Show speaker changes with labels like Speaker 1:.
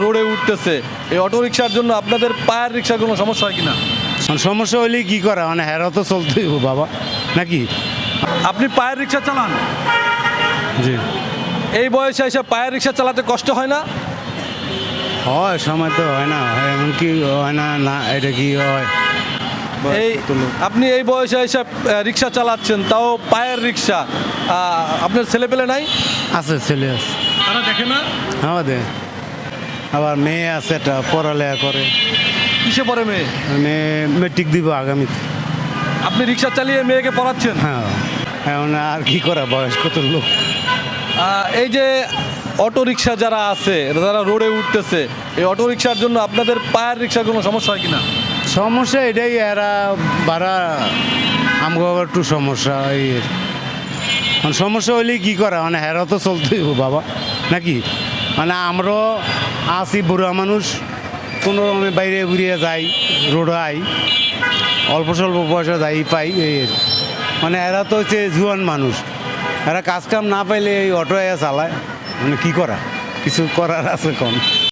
Speaker 1: রোডে উঠতেছে, এই অটো রিক্সার জন্য আপনাদের পায়ের রিক্সার কোনো সমস্যা হয় কিনা?
Speaker 2: সমস্যা হলে কি করা, মানে হেরা তো চলতেই হবে বাবা নাকি।
Speaker 1: আপনি পায়ের রিক্সা চালান,
Speaker 2: জি
Speaker 1: এই বয়সে এসে পায়ের রিক্সা চালাতে কষ্ট হয় না?
Speaker 2: হয়, সময় তো হয় না, এমনকি হয় না, না এটা কি হয়।
Speaker 1: এই আপনি এই বয়সে এসে রিক্সা চালাচ্ছেন, তাও পায়ের রিক্সা। আপনার ছেলে পেলে নাই?
Speaker 2: আছে, ছেলে আছে,
Speaker 1: তারা দেখে না?
Speaker 2: আমাদের আবার মেয়ে আছে, একটা পড়ালেখা করে,
Speaker 1: কিসে পড়ে মেয়ে?
Speaker 2: মেয়ে মেট্রিক দিব আগামীতে।
Speaker 1: আপনি রিক্সা চালিয়ে মেয়েকে পড়াচ্ছেন?
Speaker 2: হ্যাঁ, এখন আর কি করা, বয়স্ক তো লোক।
Speaker 1: এই যে অটো রিক্সা যারা আছে, যারা রোডে উঠতেছে, এই অটো রিক্সার জন্য আপনাদের পায়ের রিক্সার কোনো সমস্যা হয় কিনা?
Speaker 2: সমস্যা এটাই, এরা ভাড়া আমগো আবার একটু সমস্যা এই সমস্যা হলে কি করা, মানে হেরা তো চলতেই হবে বাবা নাকি। মানে আমরাও আসি বুড়া মানুষ, কোনো রকমে বাইরে ঘুরিয়ে যাই, রোডে আই, অল্প স্বল্প পয়সা যাই পাই এই আর কি। মানে এরা তো হচ্ছে জুয়ান মানুষ, এরা কাজ কাম না পাইলে এই অটো চালায়, মানে কি করা, কিছু করার আছে কম।